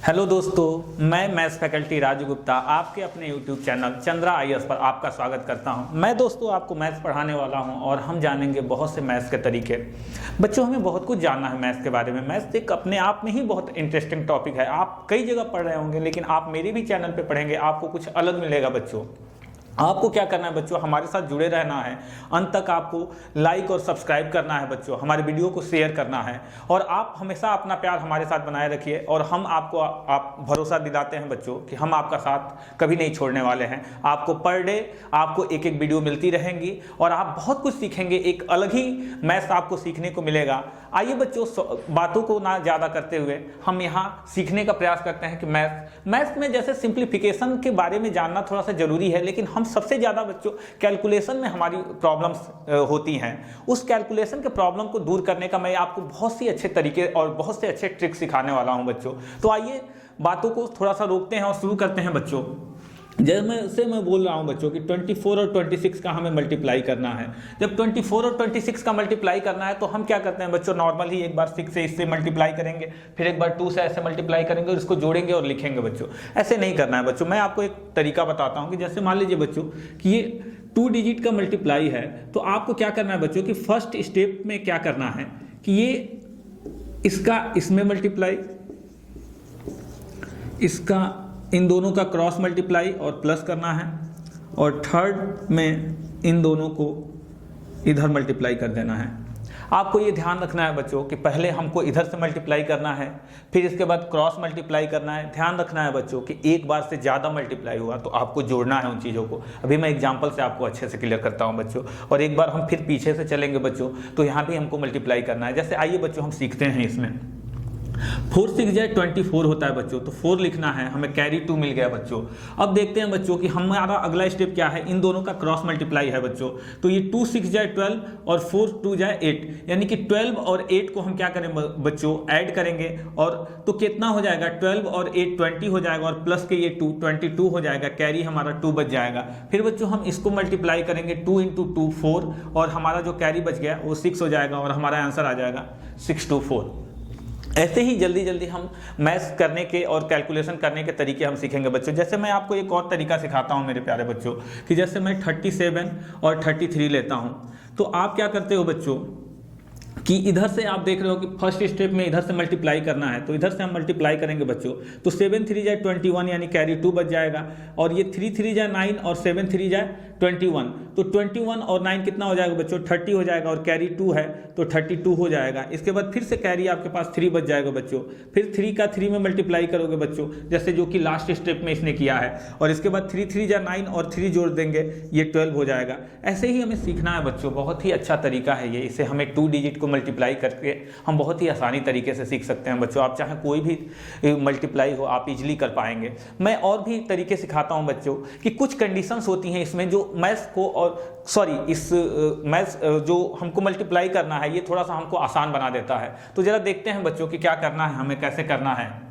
Hello दोस्तों, मैं maths faculty Raju Gupta आपके अपने यूट्यूब चैनल चंद्रा आईएएस पर आपका स्वागत करता हूं। मैं दोस्तों आपको मैथ्स पढ़ाने वाला हूं और हम जानेंगे बहुत से मैथ्स के तरीके। बच्चों, हमें बहुत कुछ जानना है मैथ्स के बारे में। मैथ्स एक अपने आप में ही बहुत इंटरेस्टिंग टॉपिक है। आप कई जगह पढ़ रहे होंगे, लेकिन आप मेरे भी चैनल पर पढ़ेंगे, आपको कुछ अलग मिलेगा। बच्चों, आपको क्या करना है बच्चों, हमारे साथ जुड़े रहना है। अंत तक आपको लाइक और सब्सक्राइब करना है बच्चों, हमारे वीडियो को शेयर करना है और आप हमेशा अपना प्यार हमारे साथ बनाए रखिए। और हम आपको आप भरोसा दिलाते हैं बच्चों कि हम आपका साथ कभी नहीं छोड़ने वाले हैं। आपको पर डे आपको एक एक वीडियो मिलती रहेंगी और आप बहुत कुछ सीखेंगे। एक अलग ही मैथ्स आपको सीखने को मिलेगा। आइए बच्चों, बातों को ना ज़्यादा करते हुए हम यहाँ सीखने का प्रयास करते हैं कि मैथ्स में जैसे सिंप्लीफिकेशन के बारे में जानना थोड़ा सा जरूरी है, लेकिन हम सबसे ज़्यादा बच्चों कैलकुलेशन में हमारी प्रॉब्लम्स होती हैं। उस कैलकुलेशन के प्रॉब्लम को दूर करने का मैं आपको बहुत सी अच्छे तरीके और बहुत से अच्छे ट्रिक सिखाने वाला हूं बच्चों। तो आइए बातों को थोड़ा सा रोकते हैं और शुरू करते हैं बच्चों। जैसे मैं बोल रहा हूं बच्चों कि 24 और 26 का हमें मल्टीप्लाई करना है। जब 24 और 26 का मल्टीप्लाई करना है तो हम क्या करते हैं बच्चों, नॉर्मल ही एक बार 6 से इससे मल्टीप्लाई करेंगे, फिर एक बार 2 से ऐसे मल्टीप्लाई करेंगे और इसको जोड़ेंगे और लिखेंगे बच्चों। ऐसे नहीं करना है बच्चों। मैं आपको एक तरीका बताता हूं कि जैसे मान लीजिए बच्चों कि ये 2 डिजिट का मल्टीप्लाई है, तो आपको क्या करना है बच्चों कि फर्स्ट स्टेप में क्या करना है कि ये इसका इसमें मल्टीप्लाई, इसका इन दोनों का क्रॉस मल्टीप्लाई और प्लस करना है, और थर्ड में इन दोनों को इधर मल्टीप्लाई कर देना है। आपको ये ध्यान रखना है बच्चों कि पहले हमको इधर से मल्टीप्लाई करना है, फिर इसके बाद क्रॉस मल्टीप्लाई करना है। ध्यान रखना है बच्चों कि एक बार से ज़्यादा मल्टीप्लाई हुआ तो आपको जोड़ना है उन चीज़ों को। अभी मैं एग्जांपल से आपको अच्छे से क्लियर करता हूं बच्चों। और एक बार हम फिर पीछे से चलेंगे बच्चों, तो यहाँ भी हमको मल्टीप्लाई करना है। जैसे आइए बच्चों हम सीखते हैं इसमें 4 6 जाए 24 होता है बच्चों, तो 4 लिखना है, हमें कैरी 2 मिल गया बच्चों। अब देखते हैं बच्चों कि हमारा अगला स्टेप क्या है। इन दोनों का क्रॉस मल्टीप्लाई है बच्चों, तो ये 2 6 जाए 12 और 4 2 जाए 8, यानी कि 12 और 8 को हम क्या करें बच्चों, ऐड करेंगे। और तो कितना हो जाएगा, 12 और 8 20 हो जाएगा, और प्लस के ये 2 22 हो जाएगा, कैरी हमारा 2 बच जाएगा। फिर बच्चों हम इसको मल्टीप्लाई करेंगे, 2 × 2 4, और हमारा जो कैरी बच गया वो 6 हो जाएगा, और हमारा आंसर आ जाएगा 624। ऐसे ही जल्दी जल्दी हम मैथ्स करने के और कैलकुलेशन करने के तरीके हम सीखेंगे बच्चों। जैसे मैं आपको एक और तरीका सिखाता हूं मेरे प्यारे बच्चों कि जैसे मैं 37 और 33 लेता हूं, तो आप क्या करते हो बच्चों कि इधर से आप देख रहे हो कि फर्स्ट स्टेप में इधर से मल्टीप्लाई करना है, तो इधर से हम मल्टीप्लाई करेंगे बच्चों। तो 7 3 जाए 21, यानी कैरी 2 बच जाएगा, और ये 3 3 जाए 9 और 7 3 जाए 21, तो 21 और 9 कितना हो जाएगा बच्चों, 30 हो जाएगा, और कैरी 2 है तो 32 हो जाएगा। इसके बाद फिर से कैरी आपके पास 3 बच जाएगा बच्चों। फिर 3 का 3 में मल्टीप्लाई करोगे बच्चों, जैसे जो कि लास्ट स्टेप में इसने किया है, और इसके बाद 3 3 जाए 9 और 3 जोड़ देंगे, ये 12 हो जाएगा। ऐसे ही हमें सीखना है बच्चों। बहुत ही अच्छा तरीका है ये। इसे हमें 2 डिजिट को मल्टीप्लाई करके हम बहुत ही आसानी तरीके से सीख सकते हैं बच्चों। आप चाहे कोई भी मल्टीप्लाई हो, आप इजीली कर पाएंगे। मैं और भी तरीके सिखाता हूं बच्चों कि कुछ कंडीशंस होती हैं इसमें जो मैथ्स को और इस मैथ्स जो हमको मल्टीप्लाई करना है, ये थोड़ा सा हमको आसान बना देता है। तो जरा देखते हैं बच्चों कि क्या करना है, हमें कैसे करना है।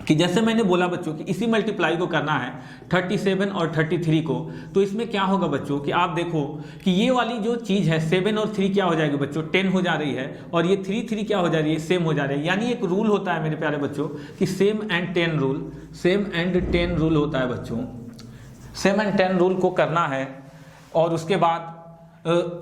कि जैसे मैंने बोला बच्चों कि इसी मल्टीप्लाई को करना है 37 और 33 को, तो इसमें क्या होगा बच्चों कि आप देखो कि ये वाली जो चीज़ है 7 और 3 क्या हो जाएगी बच्चों, 10 हो जा रही है, और ये 3 3 क्या हो जा रही है, सेम हो जा रही है। यानी एक रूल होता है मेरे प्यारे बच्चों कि सेम एंड 10 रूल होता है बच्चों। सेम एंड 10 रूल को करना है, और उसके बाद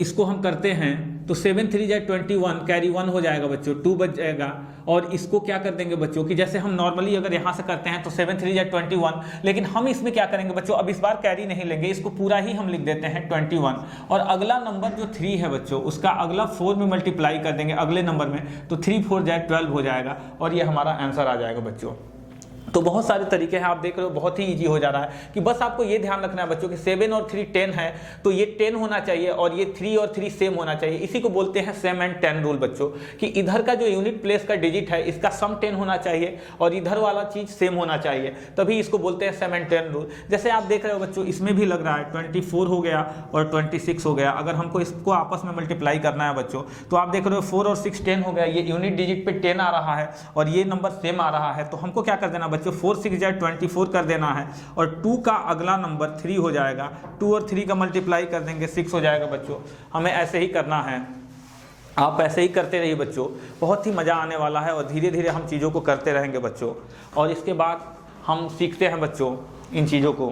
इसको हम करते हैं तो 7 3 जाए 21, कैरी 1 हो जाएगा बच्चों, 2 बच जाएगा। और इसको क्या कर देंगे बच्चों कि जैसे हम नॉर्मली अगर यहाँ से करते हैं तो 7 3 जाए 21, लेकिन हम इसमें क्या करेंगे बच्चों, अब इस बार कैरी नहीं लेंगे, इसको पूरा ही हम लिख देते हैं 21, और अगला नंबर जो 3 है बच्चों उसका अगला 4 में मल्टीप्लाई कर देंगे अगले नंबर में, तो 3 4 जाए 12 हो जाएगा, और ये हमारा आंसर आ जाएगा बच्चों। तो बहुत सारे तरीके हैं, आप देख रहे हो बहुत ही इजी हो जा रहा है। कि बस आपको ये ध्यान रखना है बच्चों कि 7 और 3 10 है, तो ये 10 होना चाहिए, और ये 3 और 3 सेम होना चाहिए। इसी को बोलते हैं सेम एंड 10 रूल बच्चों, कि इधर का जो यूनिट प्लेस का डिजिट है इसका सम 10 होना चाहिए, और इधर वाला चीज सेम होना चाहिए, तभी इसको बोलते हैं सेम एंड 10 रूल। जैसे आप देख रहे हो बच्चों, इसमें भी लग रहा है 24 हो गया और 26 हो गया। अगर हमको इसको आपस में मल्टीप्लाई करना है बच्चों, तो आप देख रहे हो 4 और 6 10 हो गया, ये यूनिट डिजिट पे 10 आ रहा है, और ये नंबर सेम आ रहा है। तो हमको क्या कर देना बच्चों, 4 6 जाए 24 कर देना है, और 2 का अगला नंबर 3 हो जाएगा, 2 और 3 का मल्टीप्लाई कर देंगे 6 हो जाएगा बच्चों। हमें ऐसे ही करना है। आप ऐसे ही करते रहिए बच्चों, बहुत ही मज़ा आने वाला है और धीरे धीरे हम चीज़ों को करते रहेंगे बच्चों। और इसके बाद हम सीखते हैं बच्चों इन चीज़ों को।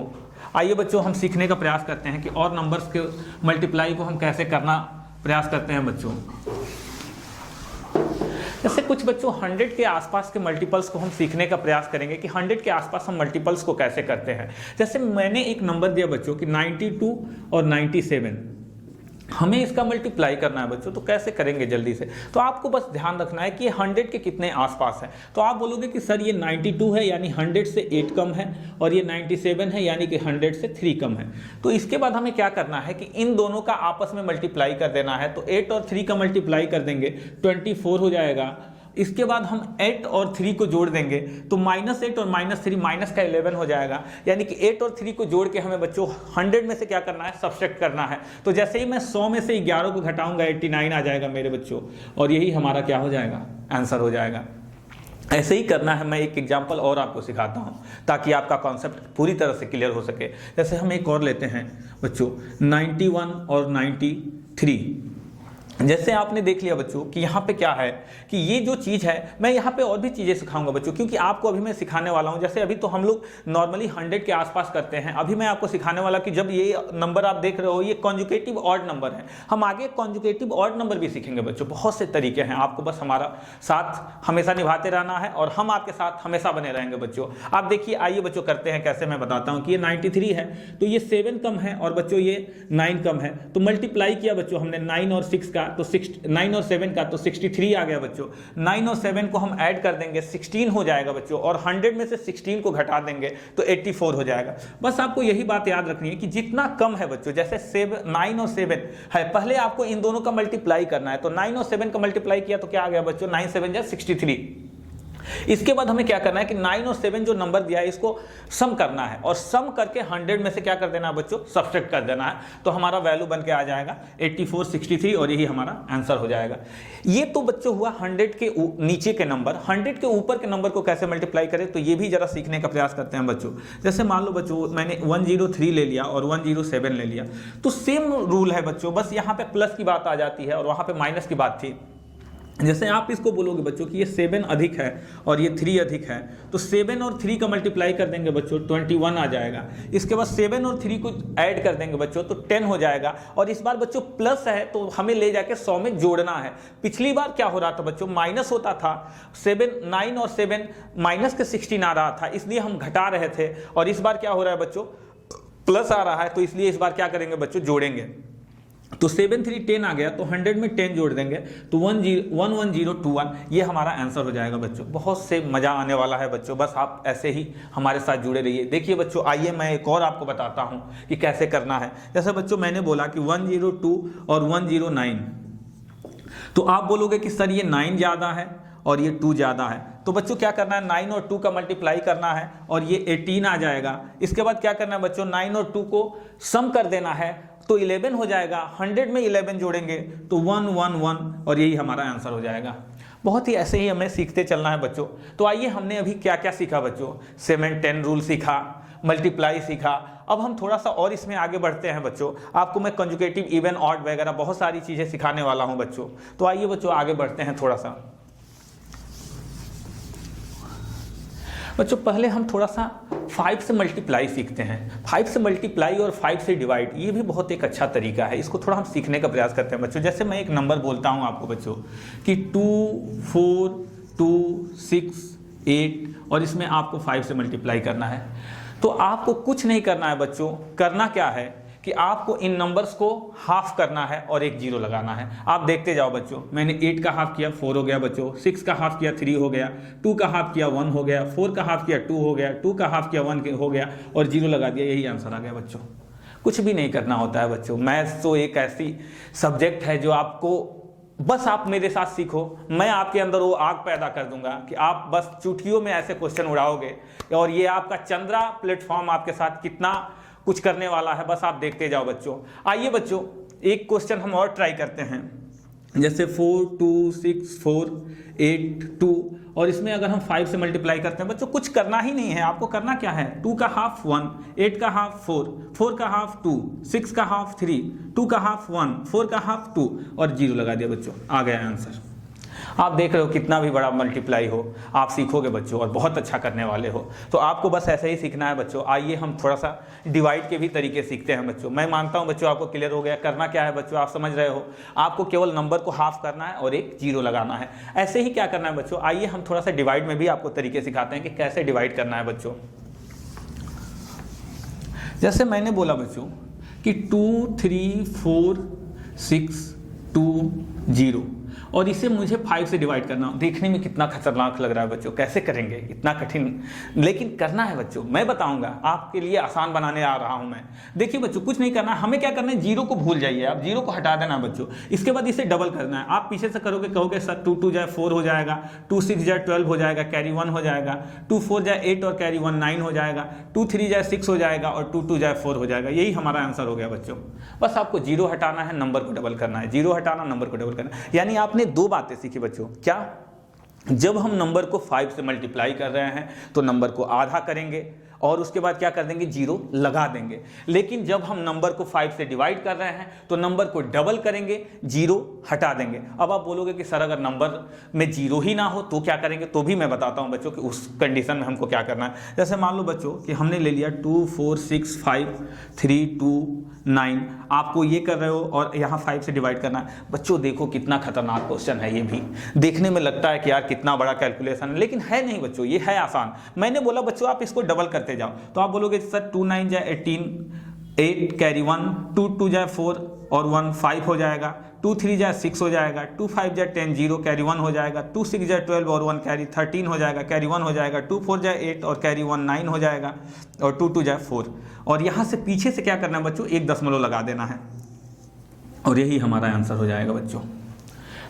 आइए बच्चों हम सीखने का प्रयास करते हैं कि और नंबर्स के मल्टीप्लाई को हम कैसे करना प्रयास करते हैं बच्चों। जैसे कुछ बच्चों 100 के आसपास के मल्टीपल्स को हम सीखने का प्रयास करेंगे कि 100 के आसपास हम मल्टीपल्स को कैसे करते हैं। जैसे मैंने एक नंबर दिया बच्चों कि 92 और 97, हमें इसका मल्टीप्लाई करना है बच्चों, तो कैसे करेंगे जल्दी से। तो आपको बस ध्यान रखना है कि ये 100 के कितने आसपास है। तो आप बोलोगे कि सर ये 92 है यानी 100 से 8 कम है, और ये 97 है यानी कि 100 से 3 कम है। तो इसके बाद हमें क्या करना है कि इन दोनों का आपस में मल्टीप्लाई कर देना है। तो 8 और 3 का मल्टीप्लाई कर देंगे, 24 हो जाएगा। इसके बाद हम 8 और 3 को जोड़ देंगे तो -8 और -3 माइनस का 11 हो जाएगा। यानी कि 8 और 3 को जोड़ के हमें बच्चों 100 में से क्या करना है, सब्सट्रैक्ट करना है। तो जैसे ही मैं 100 में से 11 को घटाऊंगा 89 आ जाएगा मेरे बच्चों, और यही हमारा क्या हो जाएगा, आंसर हो जाएगा। ऐसे ही करना है। मैं एक एग्जाम्पल और आपको सिखाता हूँ ताकि आपका कॉन्सेप्ट पूरी तरह से क्लियर हो सके। जैसे हम एक और लेते हैं बच्चों 91 और 93। जैसे आपने देख लिया बच्चों कि यहाँ पे क्या है कि ये जो चीज़ है, मैं यहाँ पे और भी चीज़ें सिखाऊंगा बच्चों, क्योंकि आपको अभी मैं सिखाने वाला हूँ। जैसे अभी तो हम लोग नॉर्मली 100 के आसपास करते हैं, अभी मैं आपको सिखाने वाला कि जब ये नंबर आप देख रहे हो ये कॉन्जुगेटिव ऑड नंबर है। हम आगे कॉन्जुगेटिव ऑड नंबर भी सीखेंगे बच्चों। बहुत से तरीके हैं, आपको बस हमारा साथ हमेशा निभाते रहना है और हम आपके साथ हमेशा बने रहेंगे बच्चों। आप देखिए, आइए बच्चों करते हैं कैसे, मैं बताता हूँ कि ये 93 है तो ये 7 कम है और बच्चों ये 9 कम है। तो मल्टीप्लाई किया बच्चों हमने 9 और 6 का, तो 9 और 7 का, तो 63 आ गया बच्चों। 9 और 7 को हम ऐड कर देंगे, 16 हो जाएगा बच्चों, और 100 में से 16 को घटा देंगे तो 84 हो जाएगा। बस आपको यही बात याद रखनी है कि जितना कम है बच्चों, जैसे 9 और 7 है, पहले आपको इन दोनों का मल्टीप्लाई करना है। तो 9 और 7 का मल्टीप्लाई किया तो क्या आ गया बच्चों, 9 7 जा 63। इसके बाद हमें क्या करना है कि 9 और 7 जो नंबर दिया है इसको सम करना है, और सम करके 100 में से क्या कर देना है बच्चों, सब्सट्रैक्ट कर देना है। तो हमारा वैल्यू बन के आ जाएगा 84 63, और यही हमारा आंसर हो जाएगा। ये तो बच्चों हुआ 100 के नीचे के नंबर। 100 के ऊपर के नंबर को कैसे मल्टीप्लाई करें, तो ये भी जरा सीखने का प्रयास करते हैं बच्चों। जैसे मान लो बच्चों मैंने 103 ले लिया और 107 ले लिया, तो सेम रूल है बच्चों, बस यहाँ पे प्लस की बात आ जाती है और वहाँ पे माइनस की बात थी। जैसे आप इसको बोलोगे बच्चों कि ये 7 अधिक है और ये 3 अधिक है, तो 7 और 3 का मल्टीप्लाई कर देंगे बच्चों, 21 आ जाएगा। इसके बाद 7 और 3 को ऐड कर देंगे बच्चों तो 10 हो जाएगा, और इस बार बच्चों प्लस है तो हमें ले जाके 100 में जोड़ना है। पिछली बार क्या हो रहा था बच्चों, माइनस होता था, 9 और 7 माइनस के 16 आ रहा था, इसलिए हम घटा रहे थे, और इस बार क्या हो रहा है बच्चों, प्लस आ रहा है, तो इसलिए इस बार क्या करेंगे बच्चों, जोड़ेंगे। तो 7 3 10 आ गया, तो 100 में 10 जोड़ देंगे तो 11021, ये हमारा आंसर हो जाएगा बच्चों। बहुत से मज़ा आने वाला है बच्चों, बस आप ऐसे ही हमारे साथ जुड़े रहिए। देखिए बच्चों, आइए मैं एक और आपको बताता हूँ कि कैसे करना है। जैसे बच्चों मैंने बोला कि 102 और 109, तो आप बोलोगे कि सर ये 9 ज़्यादा है और ये 2 ज़्यादा है। तो बच्चों क्या करना है, 9 और 2 का मल्टीप्लाई करना है और ये 18 आ जाएगा। इसके बाद क्या करना है बच्चों, 9 और 2 को सम कर देना है तो 11 हो जाएगा। 100 में 11 जोड़ेंगे तो 111, और यही हमारा आंसर हो जाएगा। बहुत ही ऐसे ही हमें सीखते चलना है बच्चों। तो आइए, हमने अभी क्या क्या सीखा बच्चों, 7-10 रूल सीखा, मल्टीप्लाई सीखा। अब हम थोड़ा सा और इसमें आगे बढ़ते हैं बच्चों। आपको मैं कंजुगेटिव, इवन, ऑड वगैरह बहुत सारी चीज़ें सिखाने वाला हूँ बच्चों। तो आइए बच्चों आगे बढ़ते हैं थोड़ा सा। बच्चों पहले हम थोड़ा सा 5 से मल्टीप्लाई सीखते हैं। 5 से मल्टीप्लाई और 5 से डिवाइड, ये भी बहुत एक अच्छा तरीका है, इसको थोड़ा हम सीखने का प्रयास करते हैं बच्चों। जैसे मैं एक नंबर बोलता हूँ आपको बच्चों कि 2 4 2 6 8, और इसमें आपको 5 से मल्टीप्लाई करना है। तो आपको कुछ नहीं करना है बच्चों, करना क्या है कि आपको इन नंबर्स को हाफ करना है और एक 0 लगाना है। आप देखते जाओ बच्चों, मैंने 8 का हाफ किया 4 हो गया बच्चों, 6 का हाफ किया 3 हो गया, 2 का हाफ किया 1 हो गया, 4 का हाफ किया 2 हो गया, 2 का हाफ किया 1 हो गया, और 0 लगा दिया, यही आंसर आ गया बच्चों। कुछ भी नहीं करना होता है बच्चों। मैथ्स तो एक ऐसी सब्जेक्ट है जो आपको, बस आप मेरे साथ सीखो, मैं आपके अंदर वो आग पैदा कर दूंगा कि आप बस चुटकियों में ऐसे क्वेश्चन उड़ाओगे, और ये आपका चंद्रा प्लेटफॉर्म आपके साथ कितना कुछ करने वाला है, बस आप देखते जाओ बच्चों। आइए बच्चों एक क्वेश्चन हम और ट्राई करते हैं। जैसे 4 2 6 4 8 2, और इसमें अगर हम 5 से मल्टीप्लाई करते हैं बच्चों, कुछ करना ही नहीं है, आपको करना क्या है, 2 का हाफ 1, 8 का हाफ 4, 4 का हाफ 2, 6 का हाफ 3, 2 का हाफ 1, 4 का हाफ 2 और 0 लगा दिया बच्चों, आ गया आंसर। आप देख रहे हो कितना भी बड़ा मल्टीप्लाई हो आप सीखोगे बच्चों और बहुत अच्छा करने वाले हो। तो आपको बस ऐसे ही सीखना है बच्चों। आइए हम थोड़ा सा डिवाइड के भी तरीके सीखते हैं बच्चों। मैं मानता हूं बच्चों आपको क्लियर हो गया। करना क्या है बच्चों, आप समझ रहे हो, आपको केवल नंबर को हाफ करना है और एक 0 लगाना है। ऐसे ही क्या करना है बच्चों, आइए हम थोड़ा सा डिवाइड में भी आपको तरीके सिखाते हैं कि कैसे डिवाइड करना है बच्चों। जैसे मैंने बोला बच्चों कि 2 3 4 6 2 0, और इसे मुझे 5 से डिवाइड करना। देखने में कितना खतरनाक लग रहा है बच्चों, कैसे करेंगे, इतना कठिन, लेकिन करना है बच्चों। मैं बताऊंगा, आपके लिए आसान बनाने आ रहा हूं मैं। देखिए बच्चों, कुछ नहीं करना, हमें क्या करना है, 0 को भूल जाइए, आप 0 को हटा देना बच्चों। इसके बाद इसे डबल करना है। आप पीछे से करोगे, कहोगे सर 2 2 जाए 4 हो जाएगा, 2 6 जाए 12 हो जाएगा, कैरी 1 हो जाएगा, 2 4 जाए 8 और कैरी 1 9 हो जाएगा, 2 3 जाए 6 हो जाएगा और 2 2 जाए 4 हो जाएगा। यही हमारा आंसर हो गया बच्चों। बस आपको 0 हटाना है, नंबर को डबल करना है, 0 हटाना, नंबर को डबल करना। यानी आपने 2 बातें सीखी बच्चों। क्या, जब हम नंबर को 5 से मल्टीप्लाई कर रहे हैं तो नंबर को आधा करेंगे और उसके बाद क्या कर देंगे, 0 लगा देंगे। लेकिन जब हम नंबर को 5 से डिवाइड कर रहे हैं तो नंबर को डबल करेंगे, 0 हटा देंगे। अब आप बोलोगे कि सर अगर नंबर में 0 ही ना हो तो क्या करेंगे, तो भी मैं बताता हूं बच्चों कि उस कंडीशन में हमको क्या करना है। जैसे मान लो बच्चों कि हमने ले लिया 2 4 6 5 3 2 9, आपको ये कर रहे हो और यहाँ 5 से डिवाइड करना है। बच्चों देखो कितना खतरनाक क्वेश्चन है, ये भी देखने में लगता है कि यार कितना बड़ा कैलकुलेशन है, लेकिन है नहीं बच्चों, ये है आसान। मैंने बोला बच्चों आप इसको डबल करते जाओ, तो आप बोलोगे सर 2 9 जाए 18, 8 कैरी 1, 2 2 जाए 4 और 1 5 हो जाएगा, 2 3 जाए 6 हो जाएगा, 2 5 जाए 10 0 कैरी 1 हो जाएगा, 2 6 जाए 12 और 1 कैरी 13 हो जाएगा, कैरी 1 हो जाएगा, 2 4 जाए 8 और कैरी 1 9 हो जाएगा और 2 2 जाए 4। और यहाँ से पीछे से क्या करना है बच्चों, 1 दशमलव लगा देना है और यही हमारा आंसर हो जाएगा बच्चों।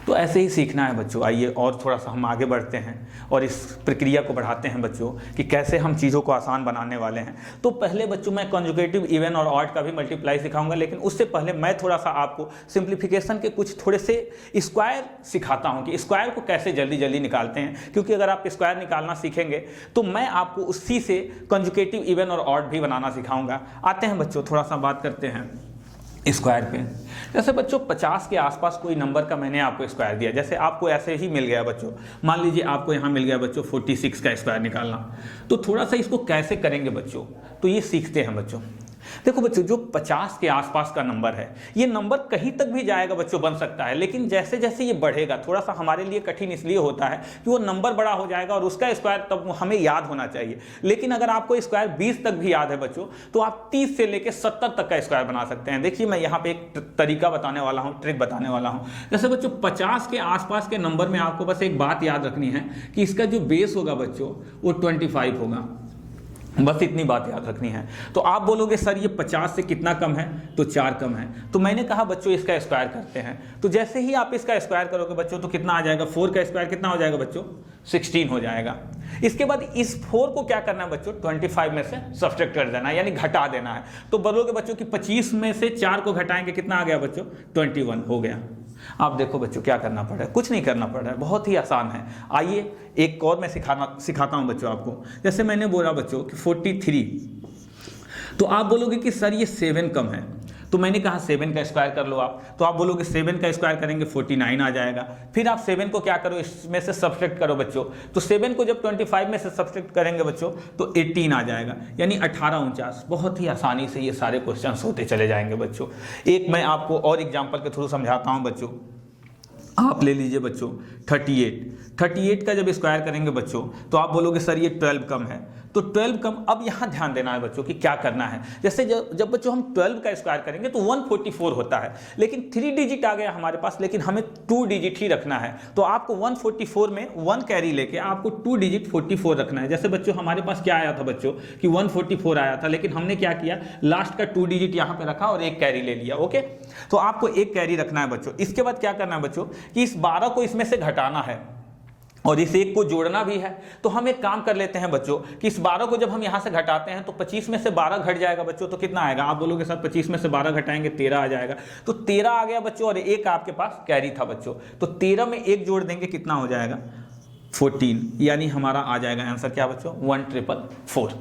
तो ऐसे ही सीखना है बच्चों। आइए और थोड़ा सा हम आगे बढ़ते हैं और इस प्रक्रिया को बढ़ाते हैं बच्चों कि कैसे हम चीज़ों को आसान बनाने वाले हैं। तो पहले बच्चों मैं कंजुगेटिव, इवन और ऑड का भी मल्टीप्लाई सिखाऊंगा, लेकिन उससे पहले मैं थोड़ा सा आपको सिंप्लीफिकेशन के कुछ थोड़े से स्क्वायर सिखाता हूं कि स्क्वायर को कैसे जल्दी जल्दी निकालते हैं। क्योंकि अगर आप स्क्वायर निकालना सीखेंगे तो मैं आपको उसी से कंजुगेटिव, इवन और ऑड भी बनाना सिखाऊंगा। आते हैं बच्चों, थोड़ा सा बात करते हैं स्क्वायर पे। जैसे बच्चों 50 के आसपास कोई नंबर का मैंने आपको स्क्वायर दिया, जैसे आपको ऐसे ही मिल गया बच्चों, मान लीजिए आपको यहाँ मिल गया बच्चों 46 का स्क्वायर निकालना। तो थोड़ा सा इसको कैसे करेंगे बच्चों, तो ये सीखते हैं बच्चों। देखो बच्चों, जो 50 के आसपास का नंबर है, ये नंबर कहीं तक भी जाएगा बच्चों, बन सकता है, लेकिन जैसे जैसे ये बढ़ेगा थोड़ा सा हमारे लिए कठिन इसलिए होता है कि वो नंबर बड़ा हो जाएगा और उसका स्क्वायर तब हमें याद होना चाहिए। लेकिन अगर आपको स्क्वायर 20 तक भी याद है बच्चों, तो आप 30 से लेकर 70 तक का स्क्वायर बना सकते हैं। देखिए मैं यहाँ पे एक तरीका बताने वाला हूँ, ट्रिक बताने वाला हूँ। जैसे बच्चों 50 के आसपास के नंबर में आपको बस एक बात याद रखनी है कि इसका जो बेस होगा बच्चों वो 25 होगा, बस इतनी बात याद रखनी है। तो आप बोलोगे सर ये 50 से कितना कम है, तो 4 कम है। तो मैंने कहा बच्चों इसका स्क्वायर करते हैं। तो जैसे ही आप इसका स्क्वायर करोगे बच्चों तो कितना आ जाएगा, 4 का स्क्वायर कितना हो जाएगा बच्चों, 16 हो जाएगा। इसके बाद इस 4 को क्या करना है बच्चों, 25 में से सब्ट्रैक्ट कर देना है, यानी घटा देना है। तो बोलोगे बच्चों कि 25 में से 4 को घटाएंगे, कितना आ गया बच्चों, 21 हो गया। आप देखो बच्चों क्या करना पड़ रहा है, कुछ नहीं करना पड़ रहा है, बहुत ही आसान है। आइए एक और मैं सिखाता हूं बच्चों आपको। जैसे मैंने बोला बच्चों कि 43, तो आप बोलोगे कि सर ये 7 कम है, तो मैंने कहा 7 का स्क्वायर कर लो आप। तो आप बोलोगे 7 का स्क्वायर करेंगे 49 आ जाएगा। फिर आप 7 को क्या करो, इसमें से सब्ट्रैक्ट करो बच्चों। तो 7 को जब 25 में से सब्ट्रैक्ट करेंगे बच्चों तो 18 आ जाएगा, यानी 18 49। बहुत ही आसानी से ये सारे क्वेश्चन होते चले जाएंगे बच्चों। एक मैं आपको और एग्जाम्पल के थ्रू समझाता हूँ बच्चों। आप ले लीजिए बच्चों 38 का जब स्क्वायर करेंगे बच्चों तो आप बोलोगे सर ये 12 कम है, तो 12 कम। अब यहाँ ध्यान देना है बच्चों कि क्या करना है। जैसे जब बच्चों हम 12 का स्क्वायर करेंगे तो 144 होता है, लेकिन 3 डिजिट आ गया हमारे पास, लेकिन हमें 2 डिजिट ही रखना है। तो आपको 144 में 1 कैरी लेके आपको 2 डिजिट 44 रखना है। जैसे बच्चों हमारे पास क्या आया था बच्चों कि 144 आया था, लेकिन हमने क्या किया, लास्ट का 2 डिजिट यहाँ पे रखा और 1 कैरी ले लिया। ओके, तो आपको 1 कैरी रखना है बच्चों। इसके बाद क्या करना है बच्चों कि इस 12 को इसमें से घटाना है। और इस एक को जोड़ना भी है। तो हम एक काम कर लेते हैं बच्चों कि इस 12 को जब हम यहाँ से घटाते हैं तो 25 में से 12 घट जाएगा बच्चों, तो कितना आएगा? आप बोलोगे सर 25 में से 12 घटाएंगे 13 आ जाएगा। तो 13 आ गया बच्चों, और एक आपके पास कैरी था बच्चों, तो 13 में एक जोड़ देंगे, कितना हो जाएगा? 14, यानी हमारा आ जाएगा आंसर क्या बच्चों? 1444।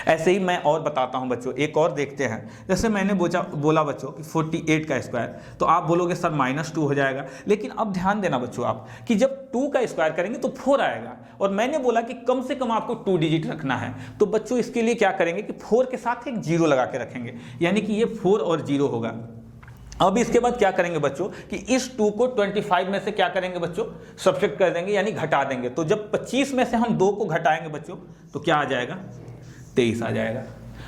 ऐसे ही मैं और बताता हूं बच्चों, एक और देखते हैं। जैसे मैंने बोला बच्चों कि 48 का स्क्वायर, तो आप बोलोगे सर -2 हो जाएगा, लेकिन अब ध्यान देना बच्चों आप कि जब 2 का स्क्वायर करेंगे तो 4 आएगा, और मैंने बोला कि कम से कम आपको 2 डिजिट रखना है। तो बच्चों इसके लिए क्या करेंगे कि 4 के साथ एक 0 लगा के रखेंगे, यानी कि ये 4 और 0 होगा। अब इसके बाद क्या करेंगे बच्चों कि इस 2 को 25 में से क्या करेंगे बच्चों? सब्ट्रैक्ट कर देंगे, यानी घटा देंगे। तो जब 25 में से हम 2 को घटाएंगे बच्चों तो क्या आ जाएगा? 23 आ जाएगा।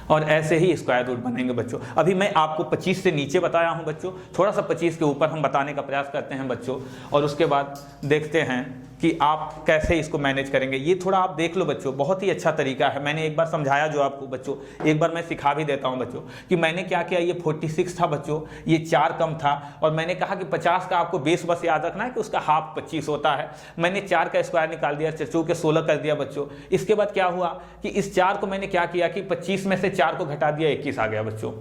और ऐसे ही स्क्वायर रूट बनेंगे बच्चों। अभी मैं आपको 25 से नीचे बताया हूं बच्चों, थोड़ा सा 25 के ऊपर हम बताने का प्रयास करते हैं बच्चों, और उसके बाद देखते हैं कि आप कैसे इसको मैनेज करेंगे। ये थोड़ा आप देख लो बच्चों, बहुत ही अच्छा तरीका है। मैंने एक बार समझाया जो आपको बच्चों, एक बार मैं सिखा भी देता हूं बच्चों कि मैंने क्या किया। ये 46 था बच्चों, ये 4 कम था, और मैंने कहा कि 50 का आपको बेस बस याद रखना है कि उसका हाफ 25 होता है। मैंने 4 का स्क्वायर निकाल दिया, 4 के 16 कर दिया बच्चों। इसके बाद क्या हुआ कि इस 4 को मैंने क्या किया कि 25 में से 4 को घटा दिया, 21 आ गया बच्चों।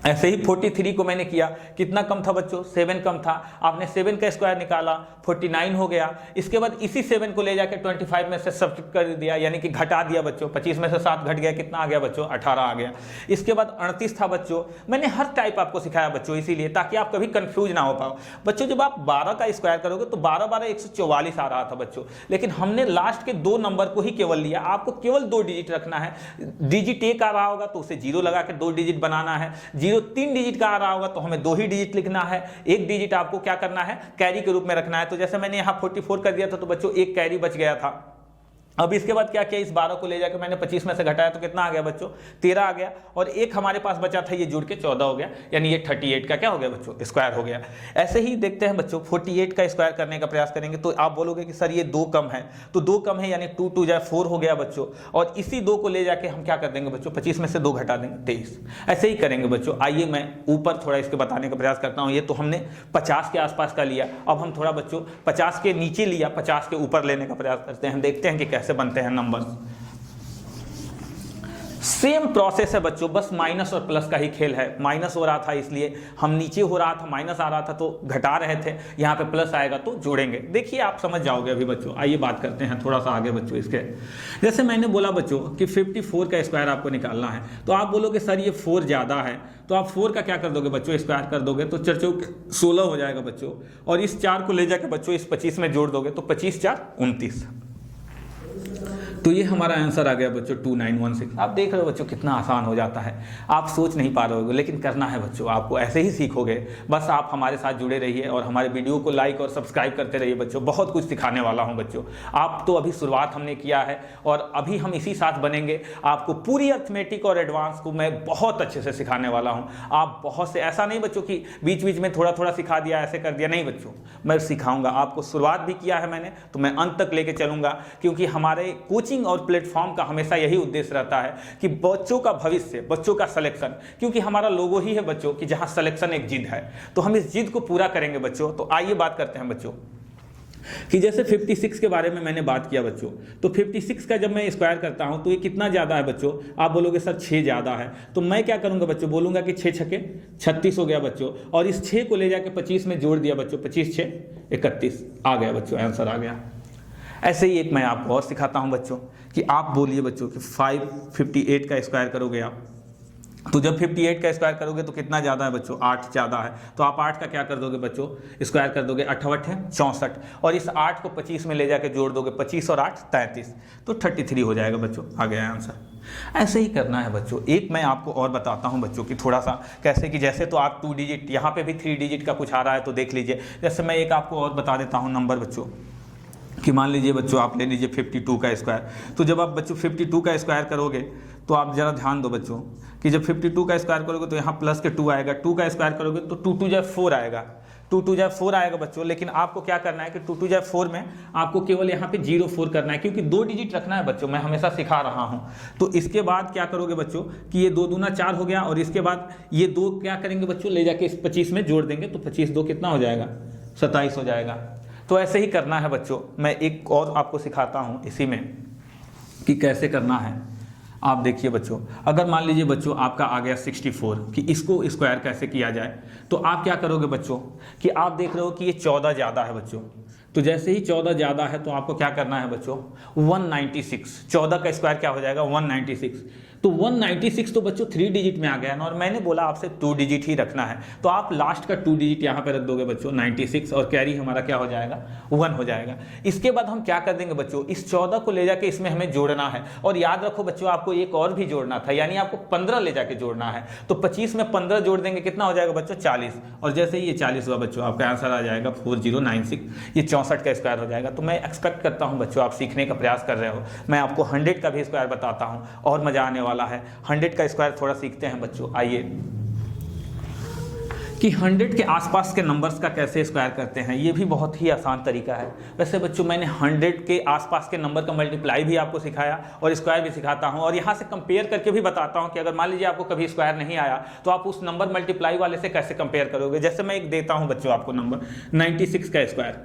ऐसे ही 43 को मैंने किया, कितना कम था बच्चों? 7 कम था। आपने 7 का स्क्वायर निकाला, 49 हो गया। इसके बाद इसी 7 को ले जाकर 25 में से सब्ट्रैक्ट कर दिया, यानी कि घटा दिया बच्चों। 25 में से 7 घट गया, कितना आ गया बच्चों? 18 आ गया। इसके बाद 38 था बच्चों। मैंने हर टाइप आपको सिखाया बच्चों, इसीलिए ताकि आप कभी कंफ्यूज ना हो पाओ बच्चों। जब आप 12 का स्क्वायर करोगे तो 12 12 144 आ रहा था बच्चों, लेकिन हमने लास्ट के 2 नंबर को ही केवल लिया। आपको केवल 2 डिजिट रखना है। डिजिट 1 आ रहा होगा तो उसे 0 लगा के 2 डिजिट बनाना है। 3 डिजिट का आ रहा होगा तो हमें 2 ही डिजिट लिखना है। 1 डिजिट आपको क्या करना है? कैरी के रूप में रखना है। तो जैसे मैंने यहाँ 44 कर दिया था तो बच्चों 1 कैरी बच गया था। अब इसके बाद क्या किया? इस 12 को ले जाकर मैंने 25 में से घटाया तो कितना आ गया बच्चों? 13 आ गया, और एक हमारे पास बचा था, ये जुड़ के 14 हो गया, यानी ये 38 का क्या हो गया बच्चों? स्क्वायर हो गया। ऐसे ही देखते हैं बच्चों, 48 का स्क्वायर करने का प्रयास करेंगे तो आप बोलोगे कि सर ये 2 कम है, तो 2 कम है यानी 2 2 4 हो गया बच्चों, और इसी 2 को ले जाके हम क्या कर देंगे बच्चों? 25 में से 2 घटा देंगे, 23। ऐसे ही करेंगे बच्चों। आइए मैं ऊपर थोड़ा इसके बताने का प्रयास करता हूँ। ये तो हमने 50 के आसपास का लिया, अब हम थोड़ा बच्चों 50 के नीचे लिया, 50 के ऊपर लेने का प्रयास करते हैं। देखते हैं कि कैसे बनते हैं नंबर। सेम प्रोसेस है बच्चों, बस माइनस और प्लस का ही खेल है। माइनस हो रहा था इसलिए हम नीचे हो रहा था, माइनस आ रहा था तो घटा रहे थे, यहाँ पे प्लस आएगा तो जोड़ेंगे। देखिए आप समझ जाओगे अभी बच्चों। आइए बात करते हैं थोड़ा सा आगे बच्चों इसके। जैसे मैंने बोला बच्चों कि 54 का स्क्वायर आपको निकालना है, तो आप बोलोगे सर ये 4 ज़्यादा है, तो आप 4 का क्या कर दोगे बच्चों? स्क्वायर कर दोगे तो 4 चौक 16 हो जाएगा बच्चों, और इस 4 को ले जाकर बच्चों इस 25 में जोड़ दोगे तो 25 4 29। तो ये हमारा आंसर आ गया बच्चों 2916। आप देख रहे हो बच्चों कितना आसान हो जाता है। आप सोच नहीं पा रहे हो, लेकिन करना है बच्चों, आपको ऐसे ही सीखोगे। बस आप हमारे साथ जुड़े रहिए और हमारे वीडियो को लाइक और सब्सक्राइब करते रहिए बच्चों। बहुत कुछ सिखाने वाला हूं बच्चों। आप तो अभी शुरुआत हमने किया है और अभी हम इसी साथ बनेंगे। आपको पूरी अर्थमेटिक और एडवांस को मैं बहुत अच्छे से सिखाने वाला हूँ। आप बहुत से, ऐसा नहीं बच्चों कि बीच बीच में थोड़ा थोड़ा सिखा दिया, ऐसे कर दिया, नहीं बच्चों, मैं सिखाऊंगा आपको। शुरुआत भी किया है मैंने, तो मैं अंत तक लेके चलूंगा, क्योंकि हमारे कोचिंग और प्लेटफॉर्म का हमेशा यही उद्देश्य रहता है कि बच्चों का भविष्य, बच्चों का सिलेक्शन, क्योंकि हमारा लोगो ही है बच्चों कि जहां सिलेक्शन एक जिद है, तो हम इस जिद को पूरा करेंगे बच्चों। तो आइए बात करते हैं बच्चों कि जैसे 56 के बारे में मैंने बात किया बच्चों, तो 56 का जब मैं स्क्वायर करता हूं तो ये कितना ज़्यादा है बच्चों? आप बोलोगे सर 6 ज़्यादा है, तो मैं क्या करूंगा बच्चों? बोलूंगा कि 6 छक्के 36 हो गया बच्चों, और इस 6 को ले जाके 25 में जोड़ दिया बच्चों, 25 6 31 आ गया बच्चों, आंसर आ गया। ऐसे ही एक मैं आपको और सिखाता हूं बच्चों कि आप बोलिए बच्चों कि 58 का स्क्वायर करोगे आप, तो जब 58 का स्क्वायर करोगे तो कितना ज़्यादा है बच्चों? 8 ज़्यादा है। तो आप 8 का क्या कर दोगे बच्चों? स्क्वायर कर दोगे, 8 8 है 64, और इस 8 को 25 में ले जाके जोड़ दोगे, 25 और 8 33, तो 33 हो जाएगा बच्चों, आ गया आंसर। ऐसे ही करना है बच्चों। एक मैं आपको और बताता हूं बच्चों कि थोड़ा सा कैसे, कि जैसे तो आप 2 डिजिट, यहाँ पे भी 3 डिजिट का कुछ आ रहा है, तो देख लीजिए। जैसे मैं एक आपको और बता देता हूँ नंबर बच्चों, कि मान लीजिए बच्चों आप ले लीजिए 52 का स्क्वायर। तो जब आप बच्चों 52 का स्क्वायर करोगे तो आप ज़रा ध्यान दो बच्चों कि जब 52 का स्क्वायर करोगे तो यहाँ प्लस के 2 आएगा, 2 का स्क्वायर करोगे तो 2 2 4 आएगा, 2 2 4 आएगा बच्चों। लेकिन आपको क्या करना है कि 2 2 4 में आपको केवल यहाँ पे 04 करना है, क्योंकि 2 डिजिट रखना है बच्चों, मैं हमेशा सिखा रहा हूँ। तो इसके बाद क्या करोगे बच्चों कि ये 2 दूना 4 हो गया, और इसके बाद ये 2 क्या करेंगे बच्चों? ले जाके इस 25 में जोड़ देंगे, तो 25 2 कितना हो जाएगा? 27 हो जाएगा। तो ऐसे ही करना है बच्चों। मैं एक और आपको सिखाता हूँ इसी में कि कैसे करना है। आप देखिए बच्चों, अगर मान लीजिए बच्चों आपका आ गया 64 कि इसको स्क्वायर कैसे किया जाए, तो आप क्या करोगे बच्चों कि आप देख रहे हो कि ये 14 ज़्यादा है बच्चों। तो जैसे ही 14 ज़्यादा है तो आपको क्या करना है बच्चों, 196, 14 का स्क्वायर क्या हो जाएगा 196। तो 196 तो बच्चों 3 डिजिट में आ गया ना, और मैंने बोला आपसे 2 डिजिट ही रखना है, तो आप लास्ट का 2 डिजिट यहाँ पे रख दोगे बच्चों 96, और कैरी हमारा क्या हो जाएगा 1 हो जाएगा। इसके बाद हम क्या कर देंगे बच्चों, इस 14 को ले जाके इसमें हमें जोड़ना है, और याद रखो बच्चों आपको एक और भी जोड़ना था, यानी आपको 15 ले जाके जोड़ना है। तो 25 में 15 जोड़ देंगे, कितना हो जाएगा बच्चों 40, और जैसे ही ये 40 हुआ बच्चों आपका आंसर आ जाएगा 4096, ये 64 का स्क्वायर हो जाएगा। तो मैं एक्सपेक्ट करता हूँ बच्चों आप सीखने का प्रयास कर रहे हो। मैं आपको 100 का भी स्क्वायर बताता हूँ और मजा आने वाला है। 100 का स्क्वायर थोड़ा सीखते हैं बच्चों। आइए कि 100 के आसपास के नंबर्स का कैसे स्क्वायर करते हैं, ये भी बहुत ही आसान तरीका है। वैसे बच्चों मैंने 100 के आसपास के नंबर का मल्टीप्लाई भी आपको सिखाया और स्क्वायर भी सिखाता हूं, और यहाँ से कंपेयर करके भी बताता हूं कि अगर मान लीजिए आपको कभी स्क्वायर नहीं आया तो आप उस नंबर मल्टीप्लाई वाले से कैसे कंपेयर करोगे। जैसे मैं एक देता हूँ बच्चों आपको नंबर 96 का स्क्वायर।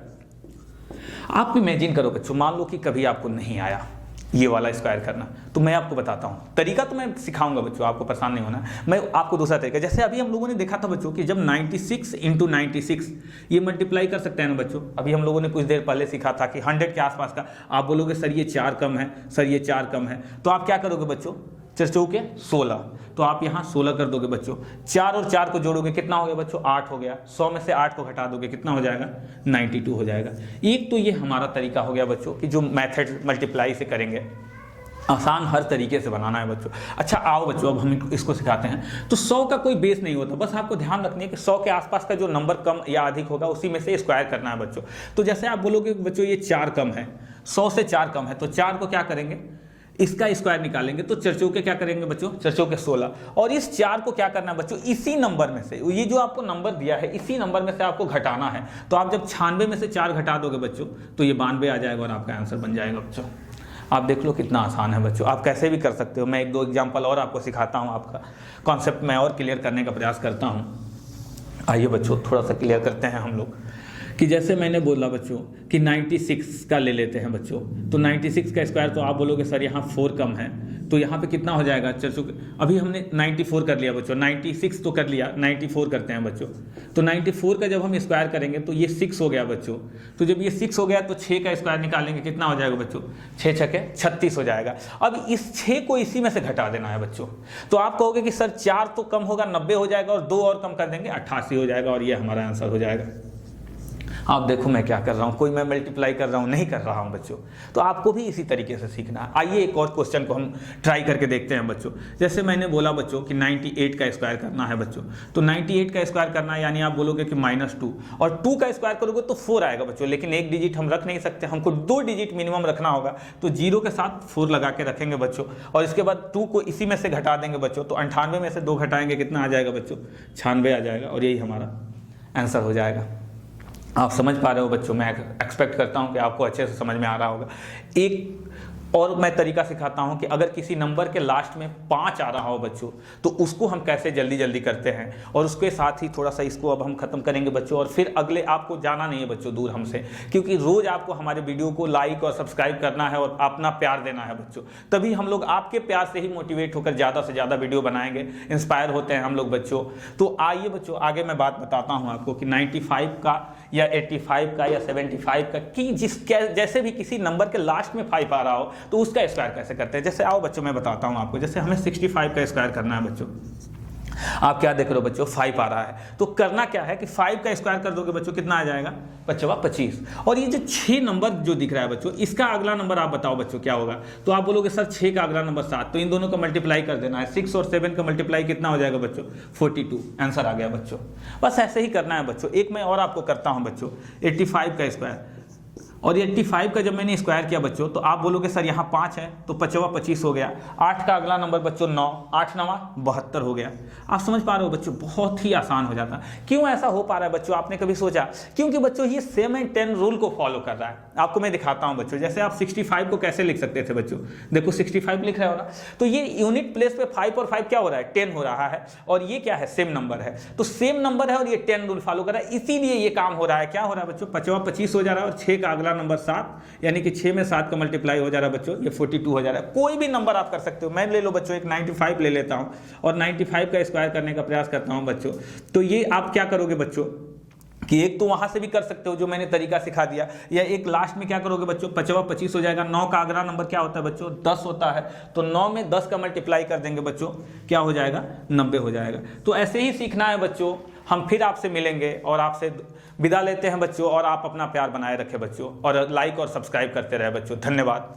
आप इमेजिन करो बच्चों, मान लो कि कभी आपको नहीं आया ये वाला स्क्वायर करना, तो मैं आपको बताता हूँ तरीका, तो मैं सिखाऊंगा बच्चों, आपको परेशान नहीं होना। मैं आपको दूसरा तरीका, जैसे अभी हम लोगों ने देखा था बच्चों कि जब 96 × 96 ये मल्टीप्लाई कर सकते हैं ना बच्चों। अभी हम लोगों ने कुछ देर पहले सीखा था कि 100 के आसपास का, आप बोलोगे सर ये 4 कम है, सर ये 4 कम है, तो आप क्या करोगे बच्चों, 4 चौके 16, तो आप यहाँ 16 कर दोगे बच्चों। 4 और 4 को जोड़ोगे, कितना हो गया बच्चों 8 हो गया। 100 में से 8 को घटा दोगे, कितना हो जाएगा 92 हो जाएगा। एक तो ये हमारा तरीका हो गया बच्चों कि जो मेथड मल्टीप्लाई से करेंगे, आसान हर तरीके से बनाना है बच्चों। अच्छा आओ बच्चों अब हम इसको सिखाते हैं। तो 100 का कोई बेस नहीं होता, बस आपको ध्यान रखनी है कि 100 के आसपास का जो नंबर कम या अधिक होगा उसी में से स्क्वायर करना है बच्चों। तो जैसे आप बोलोगे बच्चों ये 4 कम है, 100 से 4 कम है, तो 4 को क्या करेंगे, इसका स्क्वायर निकालेंगे, तो 4 चौके क्या करेंगे बच्चों, 4 चौके 16, और इस 4 को क्या करना है बच्चों, इसी नंबर में से, ये जो आपको नंबर दिया है इसी नंबर में से आपको घटाना है। तो आप जब 96 में से 4 घटा दोगे बच्चों तो ये 92 आ जाएगा और आपका आंसर बन जाएगा बच्चों। आप देख लो कितना आसान है बच्चों, आप कैसे भी कर सकते हो। मैं 1-2 एग्जाम्पल और आपको सिखाता हूँ, आपका कॉन्सेप्ट मैं और क्लियर करने का प्रयास करता हूँ। आइए बच्चों थोड़ा सा क्लियर करते हैं हम लोग कि जैसे मैंने बोला बच्चों कि 96 का ले लेते हैं बच्चों। तो 96 का स्क्वायर, तो आप बोलोगे सर यहाँ 4 कम है, तो यहाँ पे कितना हो जाएगा, अभी हमने 94 कर लिया बच्चों, 96 तो कर लिया, 94 करते हैं बच्चों। तो 94 का जब हम स्क्वायर करेंगे तो ये 6 हो गया बच्चों। तो जब ये 6 हो गया तो 6 का स्क्वायर निकालेंगे, कितना हो जाएगा बच्चों, 6 छके 36 हो जाएगा। अब इस 6 को इसी में से घटा देना है बच्चों। तो आप कहोगे कि सर 4 तो कम होगा 90 हो जाएगा, और 2 और कम कर देंगे 88 हो जाएगा, और ये हमारा आंसर हो जाएगा। आप देखो मैं क्या कर रहा हूँ, कोई मैं मल्टीप्लाई कर रहा हूँ नहीं कर रहा हूँ बच्चों। तो आपको भी इसी तरीके से सीखना है। आइए एक और क्वेश्चन को हम ट्राई करके देखते हैं बच्चों। जैसे मैंने बोला बच्चों कि 98 का स्क्वायर करना है बच्चों। तो 98 का स्क्वायर करना है, यानी आप बोलोगे कि -2, और 2 का स्क्वायर करोगे तो 4 आएगा बच्चों, लेकिन एक डिजिट हम रख नहीं सकते, हमको 2 डिजिट मिनिमम रखना होगा। तो 0 के साथ 4 लगा के रखेंगे बच्चों, और इसके बाद 2 को इसी में से घटा देंगे बच्चों। तो 98 में से 2 घटाएंगे, कितना आ जाएगा बच्चों, 96 आ जाएगा, और यही हमारा आंसर हो जाएगा। आप समझ पा रहे हो बच्चों, मैं एक्सपेक्ट करता हूं कि आपको अच्छे से समझ में आ रहा होगा। एक और मैं तरीका सिखाता हूं कि अगर किसी नंबर के लास्ट में 5 आ रहा हो बच्चों, तो उसको हम कैसे जल्दी जल्दी करते हैं, और उसके साथ ही थोड़ा सा इसको अब हम खत्म करेंगे बच्चों। और फिर अगले, आपको जाना नहीं है बच्चों दूर हमसे, क्योंकि रोज आपको हमारे वीडियो को लाइक और सब्सक्राइब करना है और अपना प्यार देना है बच्चों। तभी हम लोग आपके प्यार से ही मोटिवेट होकर ज़्यादा से ज़्यादा वीडियो बनाएंगे, इंस्पायर होते हैं हम लोग बच्चों। तो आइए बच्चों आगे मैं बात बताता हूँ आपको कि 95 का या 85 का या 75 का, कि जैसे भी किसी नंबर के लास्ट में 5 आ रहा हो तो उसका स्क्वायर कैसे करते हैं। जैसे आओ बच्चों मैं बताता हूं आपको। जैसे हमें 65 का स्क्वायर करना है बच्चों। आप क्या देख रहे हो बच्चों, 5 आ रहा है, तो करना क्या है कि 5 का स्क्वायर कर दोगे बच्चों, कितना आ जाएगा बच्चों 25। और ये जो 6 नंबर जो दिख रहा है बच्चों, इसका अगला नंबर आप बताओ बच्चों क्या होगा। तो आप बोलोगे सर 6 का अगला नंबर 7, तो इन दोनों का मल्टीप्लाई कर देना है। 6 और 7 का मल्टीप्लाई कितना हो जाएगा बच्चों, 42। आंसर आ गया बच्चों। बस ऐसे ही करना है बच्चों। एक मैं और आपको करता हूं बच्चों, 85 का स्क्वायर। और 85 का जब मैंने स्क्वायर किया बच्चों, तो आप बोलोगे सर यहाँ 5 है तो 5 25 हो गया। 8 का अगला नंबर बच्चों 9, 8 9 72 हो गया। आप समझ पा रहे हो बच्चों, बहुत ही आसान हो जाता। क्यों ऐसा हो पा रहा है बच्चों, आपने कभी सोचा? क्योंकि बच्चों ये 7 and 10 रूल को फॉलो कर रहा है। आपको मैं दिखाता हूँ बच्चों, जैसे आप 65 को कैसे लिख सकते थे बच्चों, देखो 65 लिख रहे हो ना, तो ये यूनिट प्लेस पे 5 और 5 क्या हो रहा है, 10 हो रहा है, और ये क्या है, सेम नंबर है, तो सेम नंबर है और ये 10 रूल फॉलो कर रहा है, इसीलिए ये काम हो रहा है। क्या हो रहा है बच्चों, 5 25 हो जा रहा है, और 6 का अगला नंबर 7, यानी कि 6 में 7 का मल्टीप्लाई हो जा रहा है बच्चों, ये 42 हो जा रहा है। कोई भी नंबर आप कर सकते हो, मैं ले लो बच्चों एक 95 ले लेता हूँ और 95 का स्क्वायर करने का प्रयास करता हूँ बच्चों। तो ये आप क्या करोगे बच्चों कि एक तो वहां से भी कर सकते हो जो मैंने तरीका सिखा दिया, या एक लास्ट में क्या करोगे बच्चों, 5 25 हो जाएगा। 9 का अगला नंबर क्या होता है बच्चों, 10 होता है, तो 9 में 10 का मल्टीप्लाई कर देंगे बच्चों, क्या हो जाएगा, 90 हो जाएगा। तो ऐसे ही सीखना है बच्चों। हम फिर आपसे मिलेंगे और आपसे विदा लेते हैं बच्चों, और आप अपना प्यार बनाए रखें बच्चों, और लाइक और सब्सक्राइब करते रहे बच्चों। धन्यवाद।